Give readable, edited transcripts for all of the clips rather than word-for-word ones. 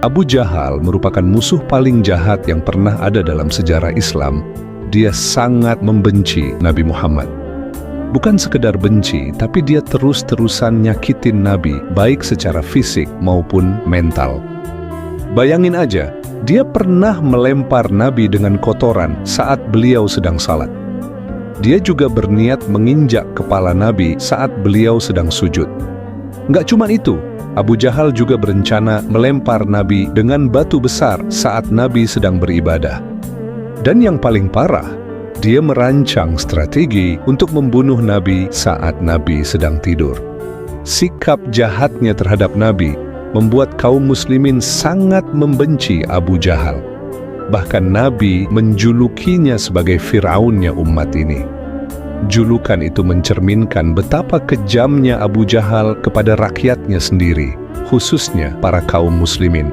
Abu Jahal merupakan musuh paling jahat yang pernah ada dalam sejarah Islam. Dia sangat membenci Nabi Muhammad. Bukan sekedar benci, tapi dia terus-terusan nyakitin Nabi, baik secara fisik maupun mental. Bayangin aja, dia pernah melempar Nabi dengan kotoran saat beliau sedang salat. Dia juga berniat menginjak kepala Nabi saat beliau sedang sujud. Nggak cuma itu, Abu Jahal juga berencana melempar Nabi dengan batu besar saat Nabi sedang beribadah. Dan yang paling parah, dia merancang strategi untuk membunuh Nabi saat Nabi sedang tidur. Sikap jahatnya terhadap Nabi membuat kaum muslimin sangat membenci Abu Jahal. Bahkan Nabi menjulukinya sebagai Fir'aunnya umat ini. Julukan itu mencerminkan betapa kejamnya Abu Jahal kepada rakyatnya sendiri, khususnya para kaum muslimin.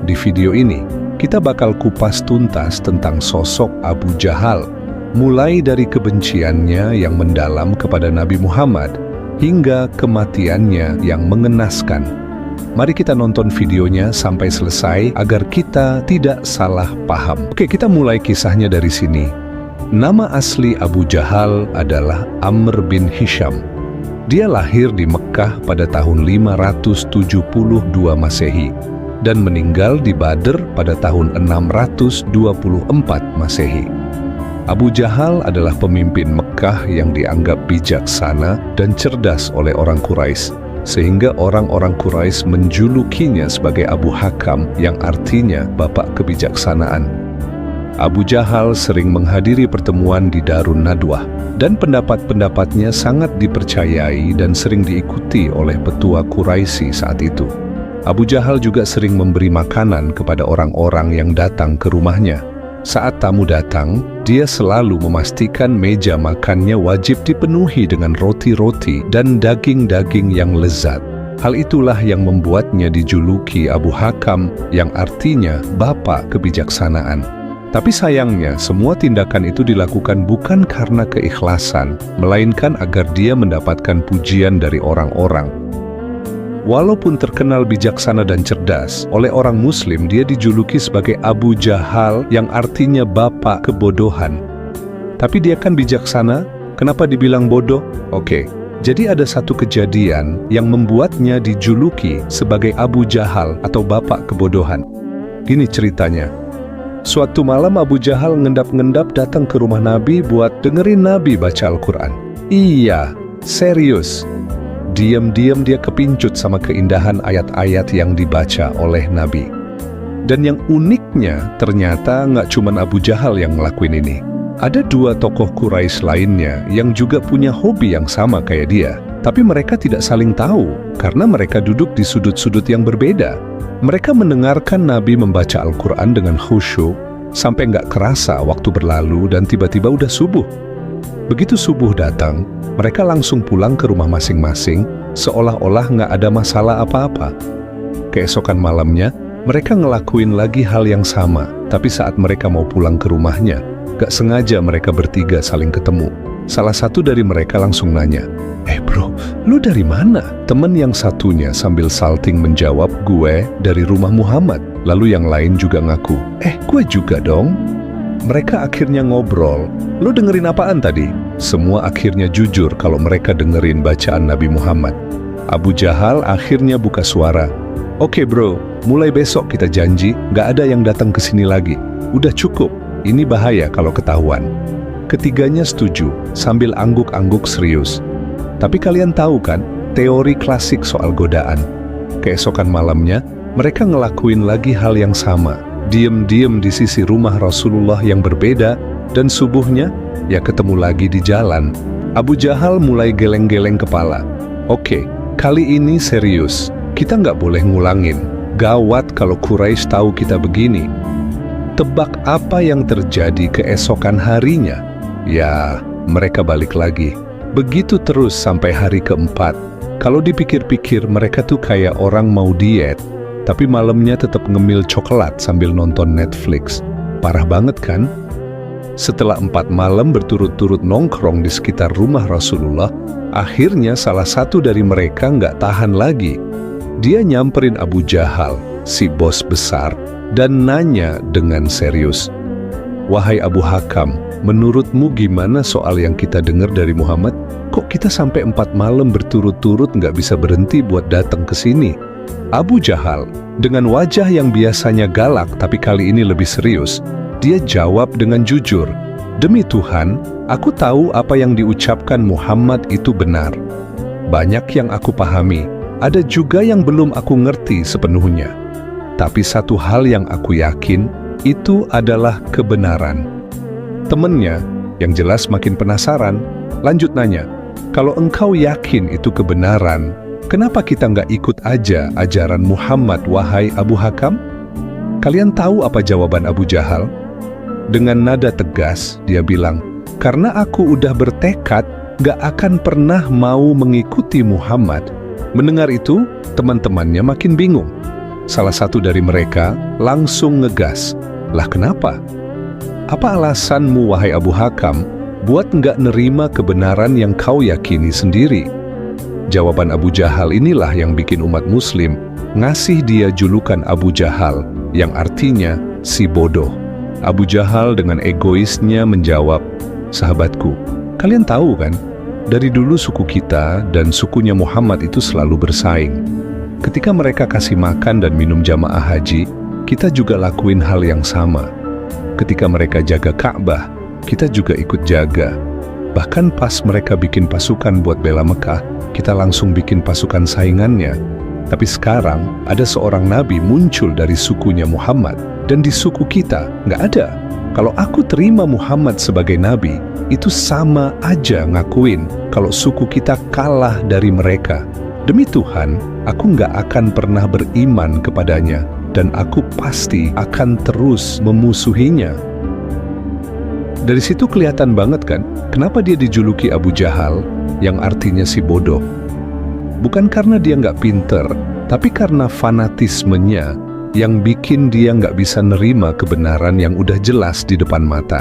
Di video ini, kita bakal kupas tuntas tentang sosok Abu Jahal, mulai dari kebenciannya yang mendalam kepada Nabi Muhammad, hingga kematiannya yang mengenaskan. Mari kita nonton videonya sampai selesai agar kita tidak salah paham. Oke, kita mulai kisahnya dari sini. Nama asli Abu Jahal adalah Amr bin Hisham. Dia lahir di Mekkah pada tahun 572 Masehi dan meninggal di Badr pada tahun 624 Masehi. Abu Jahal adalah pemimpin Mekkah yang dianggap bijaksana dan cerdas oleh orang Quraisy, sehingga orang-orang Quraisy menjulukinya sebagai Abu Hakam yang artinya bapak kebijaksanaan. Abu Jahal sering menghadiri pertemuan di Darun Nadwah, dan pendapat-pendapatnya sangat dipercayai dan sering diikuti oleh petua Quraisy saat itu. Abu Jahal juga sering memberi makanan kepada orang-orang yang datang ke rumahnya. Saat tamu datang, dia selalu memastikan meja makannya wajib dipenuhi dengan roti-roti dan daging-daging yang lezat. Hal itulah yang membuatnya dijuluki Abu Hakam, yang artinya bapak kebijaksanaan. Tapi sayangnya, semua tindakan itu dilakukan bukan karena keikhlasan, melainkan agar dia mendapatkan pujian dari orang-orang. Walaupun terkenal bijaksana dan cerdas, oleh orang Muslim dia dijuluki sebagai Abu Jahal yang artinya bapak kebodohan. Tapi dia kan bijaksana, kenapa dibilang bodoh? Oke, jadi ada satu kejadian yang membuatnya dijuluki sebagai Abu Jahal atau bapak kebodohan. Gini ceritanya. Suatu malam Abu Jahal ngendap-ngendap datang ke rumah Nabi buat dengerin Nabi baca Al-Quran. Iya, serius. Diam-diam dia kepincut sama keindahan ayat-ayat yang dibaca oleh Nabi. Dan yang uniknya, ternyata nggak cuma Abu Jahal yang ngelakuin ini. Ada dua tokoh Quraisy lainnya yang juga punya hobi yang sama kayak dia. Tapi mereka tidak saling tahu, karena mereka duduk di sudut-sudut yang berbeda. Mereka mendengarkan Nabi membaca Al-Quran dengan khusyuk, sampai nggak kerasa waktu berlalu dan tiba-tiba udah subuh. Begitu subuh datang, mereka langsung pulang ke rumah masing-masing, seolah-olah nggak ada masalah apa-apa. Keesokan malamnya, mereka ngelakuin lagi hal yang sama, tapi saat mereka mau pulang ke rumahnya, nggak sengaja mereka bertiga saling ketemu. Salah satu dari mereka langsung nanya, bro, lu dari mana? Teman yang satunya sambil salting menjawab, gue dari rumah Muhammad. Lalu yang lain juga ngaku, gue juga dong. Mereka akhirnya ngobrol, lu dengerin apaan tadi? Semua akhirnya jujur kalau mereka dengerin bacaan Nabi Muhammad. Abu Jahal akhirnya buka suara, oke bro, mulai besok kita janji gak ada yang datang ke sini lagi. Udah cukup, ini bahaya kalau ketahuan. Ketiganya setuju, sambil angguk-angguk serius. Tapi kalian tahu kan, teori klasik soal godaan. Keesokan malamnya, mereka ngelakuin lagi hal yang sama. Diem-diem di sisi rumah Rasulullah yang berbeda, dan subuhnya, ya ketemu lagi di jalan. Abu Jahal mulai geleng-geleng kepala. Oke, kali ini serius. Kita nggak boleh ngulangin. Gawat kalau Quraisy tahu kita begini. Tebak apa yang terjadi keesokan harinya? Ya, mereka balik lagi. Begitu terus sampai hari keempat. Kalau dipikir-pikir mereka tuh kayak orang mau diet, tapi malamnya tetap ngemil coklat sambil nonton Netflix. Parah banget kan? Setelah 4 malam berturut-turut nongkrong di sekitar rumah Rasulullah, akhirnya salah satu dari mereka nggak tahan lagi. Dia nyamperin Abu Jahal si bos besar, dan nanya dengan serius, "Wahai Abu Hakam, menurutmu gimana soal yang kita dengar dari Muhammad? Kok kita sampai 4 malam berturut-turut nggak bisa berhenti buat datang ke sini?" Abu Jahal, dengan wajah yang biasanya galak tapi kali ini lebih serius, dia jawab dengan jujur, "Demi Tuhan, aku tahu apa yang diucapkan Muhammad itu benar. Banyak yang aku pahami, ada juga yang belum aku ngerti sepenuhnya. Tapi satu hal yang aku yakin, itu adalah kebenaran." Temennya, yang jelas makin penasaran, lanjut nanya, "Kalau engkau yakin itu kebenaran, kenapa kita nggak ikut aja ajaran Muhammad, wahai Abu Hakam?" Kalian tahu apa jawaban Abu Jahal? Dengan nada tegas, dia bilang, "Karena aku udah bertekad nggak akan pernah mau mengikuti Muhammad." Mendengar itu, teman-temannya makin bingung. Salah satu dari mereka langsung ngegas, "Lah kenapa? Apa alasanmu, wahai Abu Hakam, buat nggak nerima kebenaran yang kau yakini sendiri?" Jawaban Abu Jahal inilah yang bikin umat muslim ngasih dia julukan Abu Jahal, yang artinya si bodoh. Abu Jahal dengan egoisnya menjawab, "Sahabatku, kalian tahu kan, dari dulu suku kita dan sukunya Muhammad itu selalu bersaing. Ketika mereka kasih makan dan minum jamaah haji, kita juga lakuin hal yang sama. Ketika mereka jaga Ka'bah, kita juga ikut jaga. Bahkan pas mereka bikin pasukan buat bela Mekah, kita langsung bikin pasukan saingannya. Tapi sekarang ada seorang nabi muncul dari sukunya Muhammad, dan di suku kita nggak ada. Kalau aku terima Muhammad sebagai nabi, itu sama aja ngakuin kalau suku kita kalah dari mereka. Demi Tuhan, aku nggak akan pernah beriman kepadanya, dan aku pasti akan terus memusuhinya." Dari situ kelihatan banget kan, kenapa dia dijuluki Abu Jahal, yang artinya si bodoh. Bukan karena dia nggak pinter, tapi karena fanatismenya yang bikin dia nggak bisa nerima kebenaran yang udah jelas di depan mata.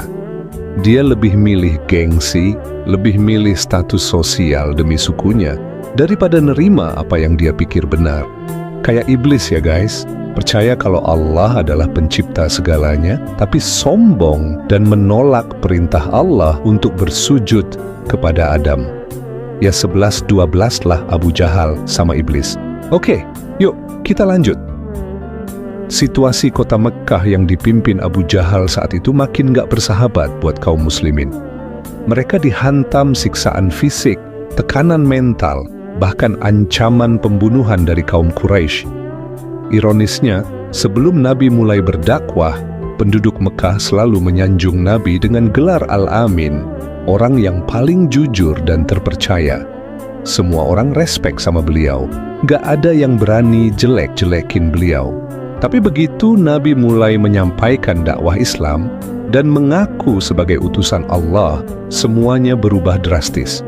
Dia lebih milih gengsi, lebih milih status sosial demi sukunya, daripada nerima apa yang dia pikir benar. Kayak iblis ya guys, percaya kalau Allah adalah pencipta segalanya, tapi sombong dan menolak perintah Allah untuk bersujud kepada Adam. Ya 11-12 lah Abu Jahal sama iblis. Oke, yuk kita lanjut. Situasi kota Mekkah yang dipimpin Abu Jahal saat itu makin gak bersahabat buat kaum muslimin. Mereka dihantam siksaan fisik, tekanan mental, bahkan ancaman pembunuhan dari kaum Quraisy. Ironisnya, sebelum Nabi mulai berdakwah, penduduk Mekah selalu menyanjung Nabi dengan gelar Al-Amin, orang yang paling jujur dan terpercaya. Semua orang respek sama beliau, gak ada yang berani jelek-jelekin beliau. Tapi begitu Nabi mulai menyampaikan dakwah Islam dan mengaku sebagai utusan Allah, semuanya berubah drastis.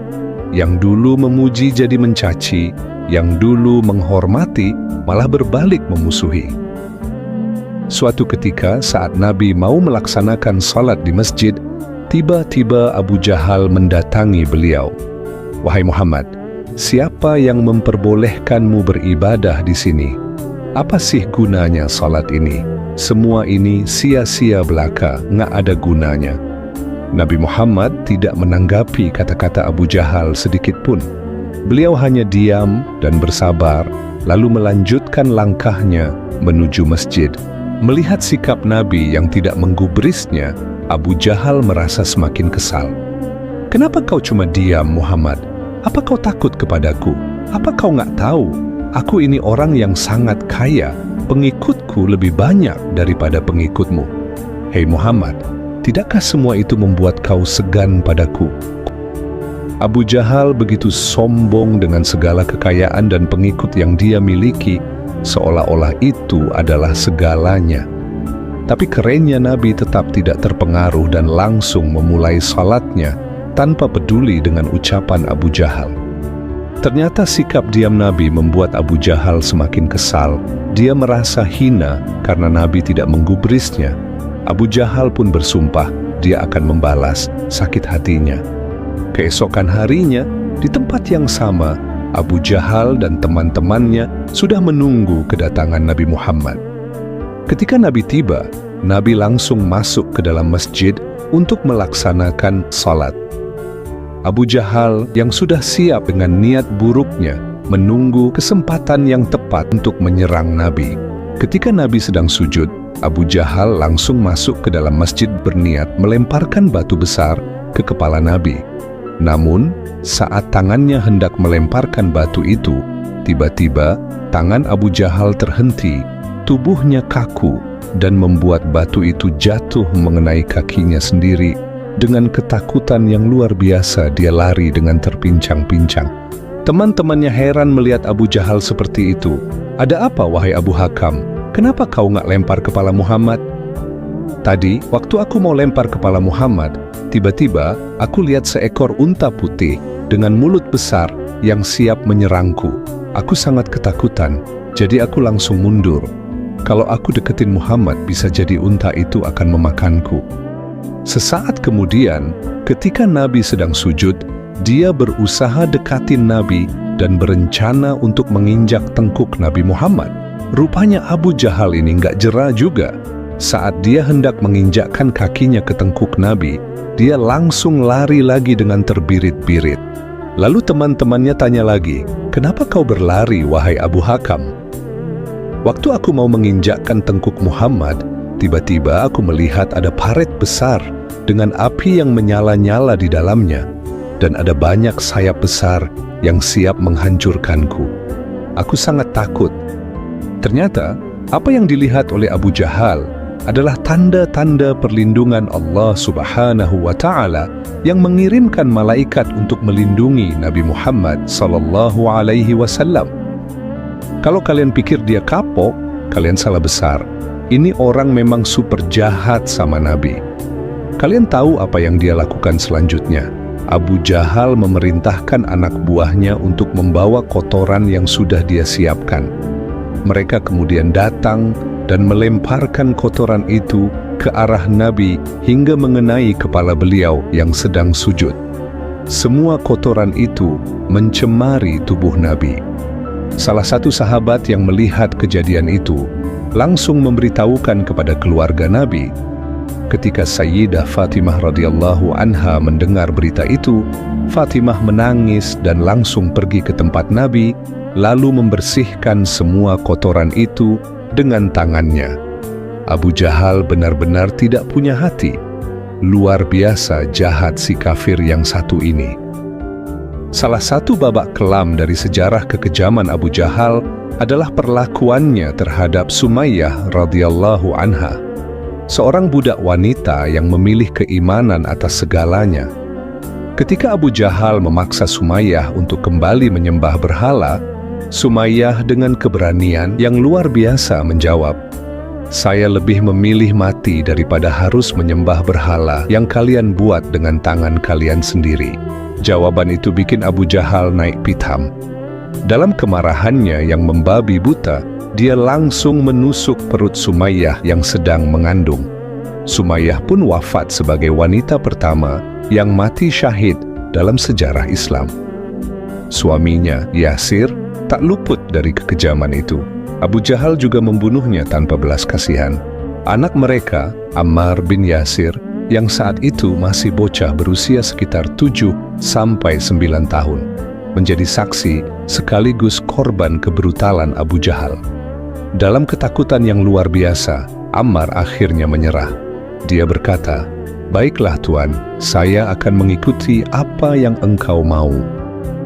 Yang dulu memuji jadi mencaci, yang dulu menghormati malah berbalik memusuhi. Suatu ketika saat Nabi mau melaksanakan salat di masjid, tiba-tiba Abu Jahal mendatangi beliau. "Wahai Muhammad, siapa yang memperbolehkanmu beribadah di sini? Apa sih gunanya salat ini? Semua ini sia-sia belaka, nggak ada gunanya." Nabi Muhammad tidak menanggapi kata-kata Abu Jahal sedikit pun. Beliau hanya diam dan bersabar, lalu melanjutkan langkahnya menuju masjid. Melihat sikap Nabi yang tidak menggubrisnya, Abu Jahal merasa semakin kesal. "Kenapa kau cuma diam, Muhammad? Apa kau takut kepadaku? Apa kau nggak tahu? Aku ini orang yang sangat kaya, pengikutku lebih banyak daripada pengikutmu. Hei Muhammad, tidakkah semua itu membuat kau segan padaku?" Abu Jahal begitu sombong dengan segala kekayaan dan pengikut yang dia miliki, seolah-olah itu adalah segalanya. Tapi kerennya Nabi tetap tidak terpengaruh dan langsung memulai salatnya tanpa peduli dengan ucapan Abu Jahal. Ternyata sikap diam Nabi membuat Abu Jahal semakin kesal. Dia merasa hina karena Nabi tidak menggubrisnya. Abu Jahal pun bersumpah dia akan membalas sakit hatinya. Keesokan harinya, di tempat yang sama, Abu Jahal dan teman-temannya sudah menunggu kedatangan Nabi Muhammad. Ketika Nabi tiba, Nabi langsung masuk ke dalam masjid untuk melaksanakan salat. Abu Jahal yang sudah siap dengan niat buruknya menunggu kesempatan yang tepat untuk menyerang Nabi. Ketika Nabi sedang sujud, Abu Jahal langsung masuk ke dalam masjid berniat melemparkan batu besar ke kepala Nabi. Namun, saat tangannya hendak melemparkan batu itu, tiba-tiba tangan Abu Jahal terhenti, tubuhnya kaku, dan membuat batu itu jatuh mengenai kakinya sendiri. Dengan ketakutan yang luar biasa, dia lari dengan terpincang-pincang. Teman-temannya heran melihat Abu Jahal seperti itu. "Ada apa, wahai Abu Hakam? Kenapa kau nggak lempar kepala Muhammad?" "Tadi, waktu aku mau lempar kepala Muhammad, tiba-tiba aku lihat seekor unta putih dengan mulut besar yang siap menyerangku. Aku sangat ketakutan, jadi aku langsung mundur. Kalau aku deketin Muhammad, bisa jadi unta itu akan memakanku." Sesaat kemudian, ketika Nabi sedang sujud, dia berusaha dekatin Nabi dan berencana untuk menginjak tengkuk Nabi Muhammad. Rupanya Abu Jahal ini nggak jera juga. Saat dia hendak menginjakkan kakinya ke tengkuk Nabi, dia langsung lari lagi dengan terbirit-birit. Lalu teman-temannya tanya lagi, "Kenapa kau berlari, wahai Abu Hakam?" "Waktu aku mau menginjakkan tengkuk Muhammad, tiba-tiba aku melihat ada paret besar dengan api yang menyala-nyala di dalamnya, dan ada banyak sayap besar yang siap menghancurkanku. Aku sangat takut." Ternyata, apa yang dilihat oleh Abu Jahal adalah tanda-tanda perlindungan Allah Subhanahu wa Ta'ala yang mengirimkan malaikat untuk melindungi Nabi Muhammad sallallahu alaihi wasallam. Kalau kalian pikir dia kapok, kalian salah besar. Ini orang memang super jahat sama Nabi. Kalian tahu apa yang dia lakukan selanjutnya? Abu Jahal memerintahkan anak buahnya untuk membawa kotoran yang sudah dia siapkan. Mereka kemudian datang dan melemparkan kotoran itu ke arah Nabi hingga mengenai kepala beliau yang sedang sujud. Semua kotoran itu mencemari tubuh Nabi. Salah satu sahabat yang melihat kejadian itu langsung memberitahukan kepada keluarga Nabi. Ketika Sayyidah Fatimah radhiyallahu anha mendengar berita itu, Fatimah menangis dan langsung pergi ke tempat Nabi, lalu membersihkan semua kotoran itu dengan tangannya. Abu Jahal benar-benar tidak punya hati. Luar biasa jahat si kafir yang satu ini. Salah satu babak kelam dari sejarah kekejaman Abu Jahal adalah perlakuannya terhadap Sumayyah radhiyallahu anha, seorang budak wanita yang memilih keimanan atas segalanya. Ketika Abu Jahal memaksa Sumayyah untuk kembali menyembah berhala, Sumayyah dengan keberanian yang luar biasa menjawab, "Saya lebih memilih mati daripada harus menyembah berhala yang kalian buat dengan tangan kalian sendiri." Jawaban itu bikin Abu Jahal naik pitam. Dalam kemarahannya yang membabi buta, dia langsung menusuk perut Sumayyah yang sedang mengandung. Sumayyah pun wafat sebagai wanita pertama yang mati syahid dalam sejarah Islam. Suaminya, Yasir, tak luput dari kekejaman itu. Abu Jahal juga membunuhnya tanpa belas kasihan. Anak mereka, Ammar bin Yasir, yang saat itu masih bocah berusia sekitar 7 sampai 9 tahun, menjadi saksi sekaligus korban kebrutalan Abu Jahal. Dalam ketakutan yang luar biasa, Ammar akhirnya menyerah. Dia berkata, "Baiklah Tuan, saya akan mengikuti apa yang engkau mau."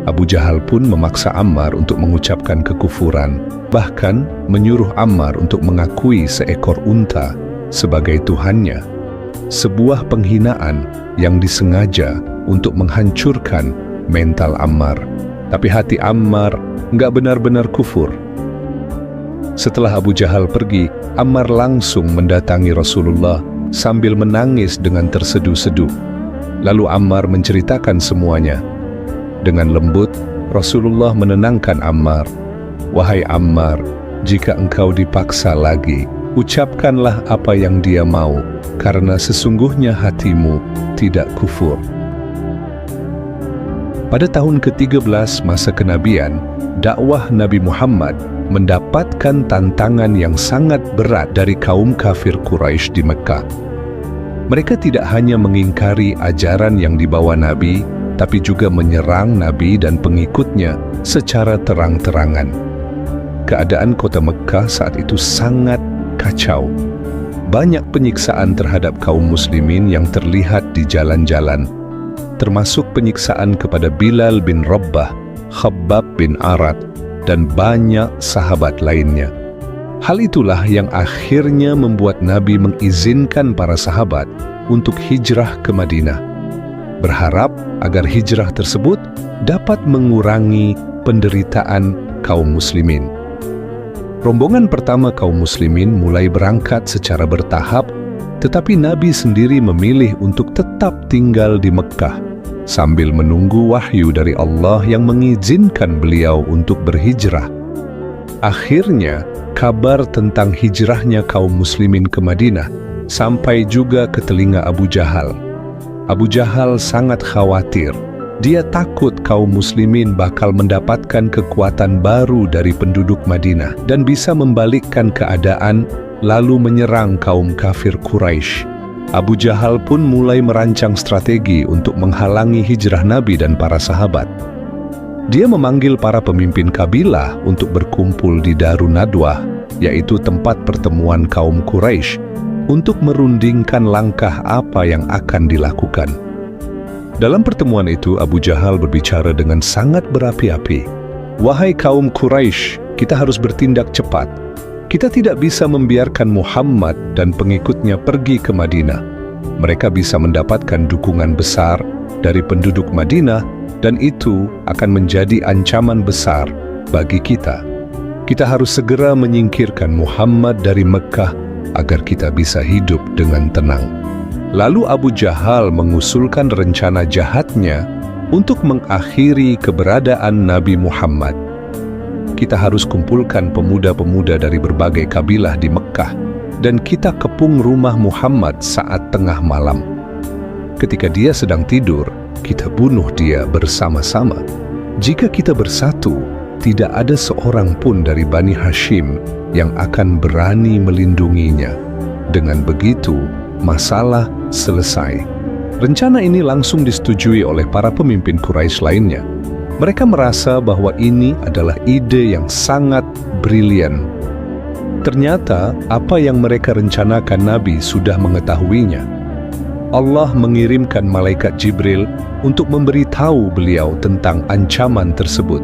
Abu Jahal pun memaksa Ammar untuk mengucapkan kekufuran, bahkan menyuruh Ammar untuk mengakui seekor unta sebagai Tuhannya. Sebuah penghinaan yang disengaja untuk menghancurkan mental Ammar. Tapi hati Ammar nggak benar-benar kufur. Setelah Abu Jahal pergi, Ammar langsung mendatangi Rasulullah sambil menangis dengan terseduh-seduh. Lalu Ammar menceritakan semuanya. Dengan lembut, Rasulullah menenangkan Ammar. "Wahai Ammar, jika engkau dipaksa lagi, ucapkanlah apa yang dia mau, karena sesungguhnya hatimu tidak kufur." Pada tahun ke-13 masa kenabian, dakwah Nabi Muhammad mendapatkan tantangan yang sangat berat dari kaum kafir Quraisy di Mekah. Mereka tidak hanya mengingkari ajaran yang dibawa Nabi, tapi juga menyerang Nabi dan pengikutnya secara terang-terangan. Keadaan kota Mekah saat itu sangat kacau. Banyak penyiksaan terhadap kaum muslimin yang terlihat di jalan-jalan, termasuk penyiksaan kepada Bilal bin Rabbah, Khabbab bin Arat, dan banyak sahabat lainnya. Hal itulah yang akhirnya membuat Nabi mengizinkan para sahabat untuk hijrah ke Madinah, berharap agar hijrah tersebut dapat mengurangi penderitaan kaum muslimin. Rombongan pertama kaum muslimin mulai berangkat secara bertahap, tetapi Nabi sendiri memilih untuk tetap tinggal di Mekah sambil menunggu wahyu dari Allah yang mengizinkan beliau untuk berhijrah. Akhirnya, kabar tentang hijrahnya kaum muslimin ke Madinah sampai juga ke telinga Abu Jahal. Abu Jahal sangat khawatir. Dia takut kaum muslimin bakal mendapatkan kekuatan baru dari penduduk Madinah dan bisa membalikkan keadaan lalu menyerang kaum kafir Quraisy. Abu Jahal pun mulai merancang strategi untuk menghalangi hijrah Nabi dan para sahabat. Dia memanggil para pemimpin kabilah untuk berkumpul di Darun Nadwah, yaitu tempat pertemuan kaum Quraisy, untuk merundingkan langkah apa yang akan dilakukan. Dalam pertemuan itu, Abu Jahal berbicara dengan sangat berapi-api. "Wahai kaum Quraisy, kita harus bertindak cepat. Kita tidak bisa membiarkan Muhammad dan pengikutnya pergi ke Madinah. Mereka bisa mendapatkan dukungan besar dari penduduk Madinah, dan itu akan menjadi ancaman besar bagi kita. Kita harus segera menyingkirkan Muhammad dari Mekah agar kita bisa hidup dengan tenang." Lalu Abu Jahal mengusulkan rencana jahatnya untuk mengakhiri keberadaan Nabi Muhammad. "Kita harus kumpulkan pemuda-pemuda dari berbagai kabilah di Mekah, dan kita kepung rumah Muhammad saat tengah malam. Ketika dia sedang tidur, kita bunuh dia bersama-sama. Jika kita bersatu, tidak ada seorang pun dari Bani Hashim yang akan berani melindunginya. Dengan begitu, masalah selesai." Rencana ini langsung disetujui oleh para pemimpin Quraisy lainnya. Mereka merasa bahwa ini adalah ide yang sangat brilian. Ternyata, apa yang mereka rencanakan Nabi sudah mengetahuinya. Allah mengirimkan malaikat Jibril untuk memberitahu beliau tentang ancaman tersebut.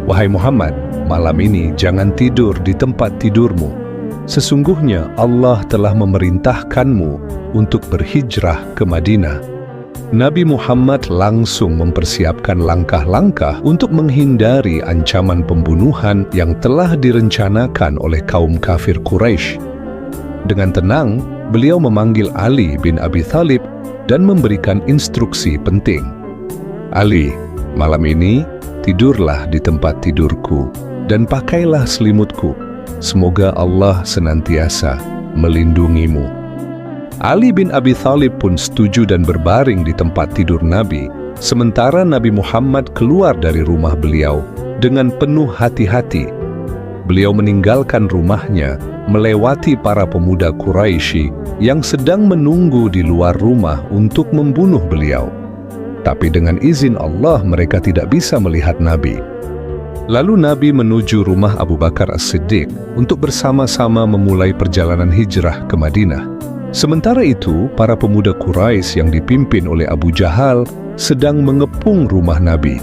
"Wahai Muhammad, malam ini jangan tidur di tempat tidurmu. Sesungguhnya Allah telah memerintahkanmu untuk berhijrah ke Madinah." Nabi Muhammad langsung mempersiapkan langkah-langkah untuk menghindari ancaman pembunuhan yang telah direncanakan oleh kaum kafir Quraisy. Dengan tenang, beliau memanggil Ali bin Abi Thalib dan memberikan instruksi penting. "Ali, malam ini tidurlah di tempat tidurku dan pakailah selimutku. Semoga Allah senantiasa melindungimu." Ali bin Abi Thalib pun setuju dan berbaring di tempat tidur Nabi, sementara Nabi Muhammad keluar dari rumah beliau dengan penuh hati-hati. Beliau meninggalkan rumahnya, melewati para pemuda Quraisy yang sedang menunggu di luar rumah untuk membunuh beliau. Tapi dengan izin Allah, mereka tidak bisa melihat Nabi. Lalu Nabi menuju rumah Abu Bakar As-Siddiq untuk bersama-sama memulai perjalanan hijrah ke Madinah. Sementara itu, para pemuda Quraisy yang dipimpin oleh Abu Jahal sedang mengepung rumah Nabi.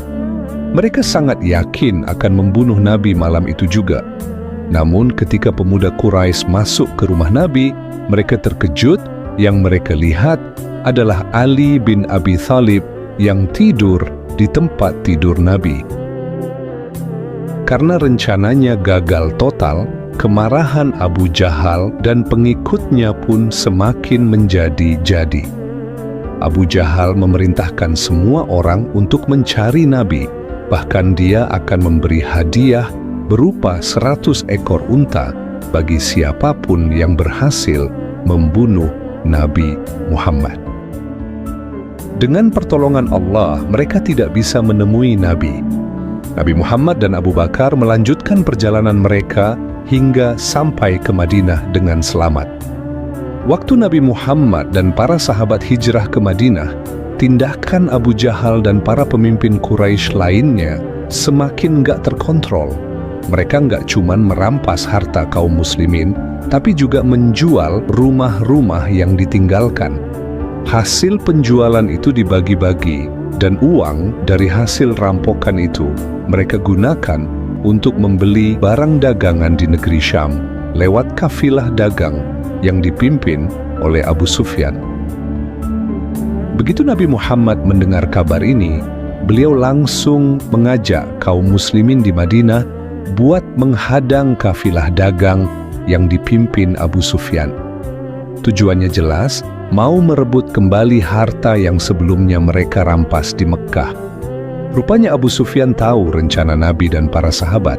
Mereka sangat yakin akan membunuh Nabi malam itu juga. Namun ketika pemuda Quraisy masuk ke rumah Nabi, mereka terkejut. Yang mereka lihat adalah Ali bin Abi Thalib yang tidur di tempat tidur Nabi. Karena rencananya gagal total, kemarahan Abu Jahal dan pengikutnya pun semakin menjadi-jadi. Abu Jahal memerintahkan semua orang untuk mencari Nabi. Bahkan dia akan memberi hadiah berupa 100 ekor unta bagi siapapun yang berhasil membunuh Nabi Muhammad. Dengan pertolongan Allah, mereka tidak bisa menemui Nabi. Nabi Muhammad dan Abu Bakar melanjutkan perjalanan mereka hingga sampai ke Madinah dengan selamat. Waktu Nabi Muhammad dan para sahabat hijrah ke Madinah, tindakan Abu Jahal dan para pemimpin Quraisy lainnya semakin nggak terkontrol. Mereka nggak cuman merampas harta kaum muslimin, tapi juga menjual rumah-rumah yang ditinggalkan. Hasil penjualan itu dibagi-bagi, dan uang dari hasil rampokan itu mereka gunakan untuk membeli barang dagangan di negeri Syam lewat kafilah dagang yang dipimpin oleh Abu Sufyan. Begitu Nabi Muhammad mendengar kabar ini, beliau langsung mengajak kaum muslimin di Madinah buat menghadang kafilah dagang yang dipimpin Abu Sufyan. Tujuannya jelas, mau merebut kembali harta yang sebelumnya mereka rampas di Mekkah. Rupanya Abu Sufyan tahu rencana Nabi dan para sahabat.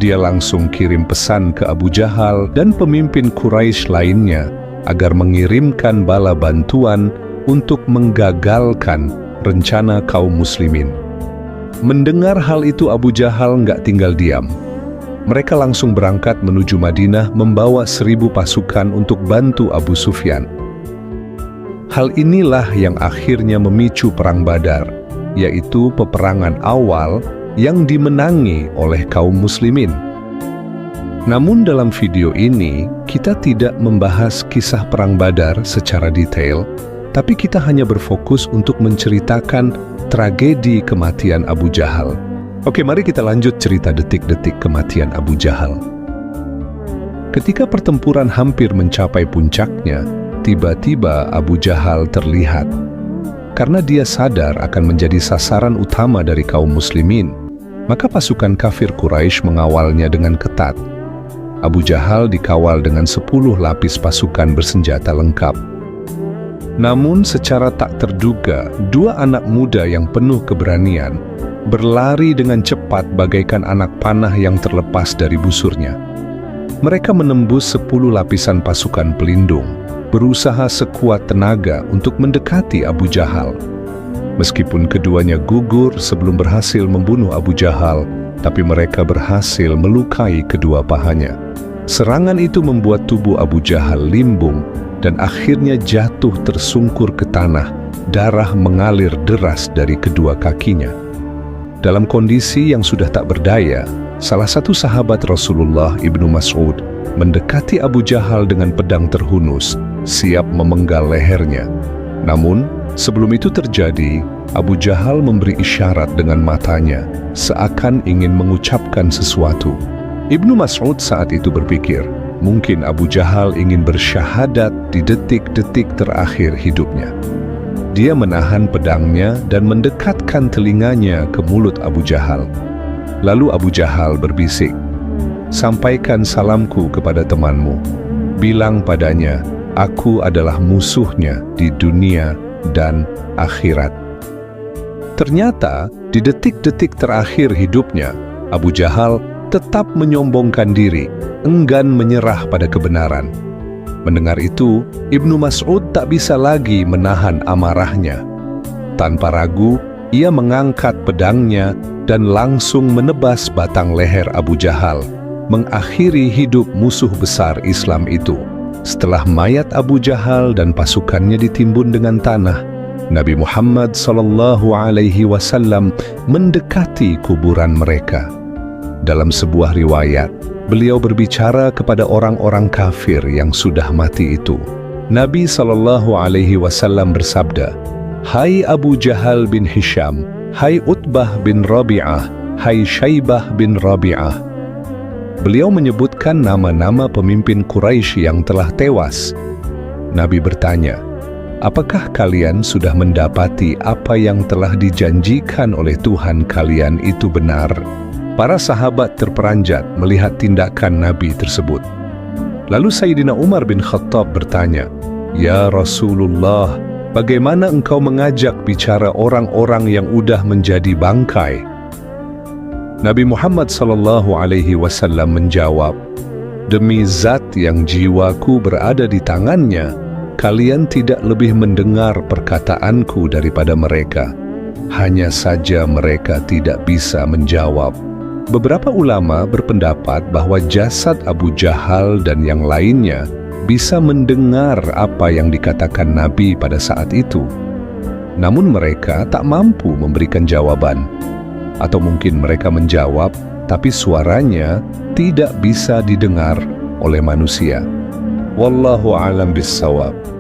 Dia langsung kirim pesan ke Abu Jahal dan pemimpin Quraisy lainnya agar mengirimkan bala bantuan untuk menggagalkan rencana kaum muslimin. Mendengar hal itu, Abu Jahal nggak tinggal diam. Mereka langsung berangkat menuju Madinah membawa 1.000 pasukan untuk bantu Abu Sufyan. Hal inilah yang akhirnya memicu Perang Badar, yaitu peperangan awal yang dimenangi oleh kaum muslimin. Namun dalam video ini, kita tidak membahas kisah Perang Badar secara detail, tapi kita hanya berfokus untuk menceritakan tragedi kematian Abu Jahal. Oke, mari kita lanjut cerita detik-detik kematian Abu Jahal. Ketika pertempuran hampir mencapai puncaknya, tiba-tiba Abu Jahal terlihat. Karena dia sadar akan menjadi sasaran utama dari kaum muslimin, maka pasukan kafir Quraisy mengawalnya dengan ketat. Abu Jahal dikawal dengan 10 lapis pasukan bersenjata lengkap. Namun secara tak terduga, 2 anak muda yang penuh keberanian berlari dengan cepat bagaikan anak panah yang terlepas dari busurnya. Mereka menembus 10 lapisan pasukan pelindung, berusaha sekuat tenaga untuk mendekati Abu Jahal. Meskipun keduanya gugur sebelum berhasil membunuh Abu Jahal, tapi mereka berhasil melukai kedua pahanya. Serangan itu membuat tubuh Abu Jahal limbung dan akhirnya jatuh tersungkur ke tanah. Darah mengalir deras dari kedua kakinya. Dalam kondisi yang sudah tak berdaya, salah satu sahabat Rasulullah, Ibnu Mas'ud, mendekati Abu Jahal dengan pedang terhunus, siap memenggal lehernya. Namun, sebelum itu terjadi, Abu Jahal memberi isyarat dengan matanya, seakan ingin mengucapkan sesuatu. Ibnu Mas'ud saat itu berpikir, mungkin Abu Jahal ingin bersyahadat di detik-detik terakhir hidupnya. Dia menahan pedangnya dan mendekatkan telinganya ke mulut Abu Jahal. Lalu Abu Jahal berbisik, "Sampaikan salamku kepada temanmu. Bilang padanya, aku adalah musuhnya di dunia dan akhirat." Ternyata, di detik-detik terakhir hidupnya, Abu Jahal tetap menyombongkan diri, enggan menyerah pada kebenaran. Mendengar itu, Ibnu Mas'ud tak bisa lagi menahan amarahnya. Tanpa ragu, ia mengangkat pedangnya dan langsung menebas batang leher Abu Jahal, mengakhiri hidup musuh besar Islam itu. Setelah mayat Abu Jahal dan pasukannya ditimbun dengan tanah, Nabi Muhammad SAW mendekati kuburan mereka. Dalam sebuah riwayat, beliau berbicara kepada orang-orang kafir yang sudah mati itu. Nabi SAW bersabda, "Hai Abu Jahal bin Hisham, hai Utbah bin Rabi'ah, hai Syaibah bin Rabi'ah." Beliau menyebutkan nama-nama pemimpin Quraisy yang telah tewas. Nabi bertanya, "Apakah kalian sudah mendapati apa yang telah dijanjikan oleh Tuhan kalian itu benar?" Para sahabat terperanjat melihat tindakan Nabi tersebut. Lalu Sayyidina Umar bin Khattab bertanya, "Ya Rasulullah, bagaimana engkau mengajak bicara orang-orang yang udah menjadi bangkai?" Nabi Muhammad SAW menjawab, "Demi zat yang jiwaku berada di tangannya, kalian tidak lebih mendengar perkataanku daripada mereka. Hanya saja mereka tidak bisa menjawab. Beberapa ulama berpendapat bahwa jasad Abu Jahal dan yang lainnya bisa mendengar apa yang dikatakan Nabi pada saat itu. Namun mereka tak mampu memberikan jawaban. Atau mungkin mereka menjawab, tapi suaranya tidak bisa didengar oleh manusia. Wallahu a'lam bissawab.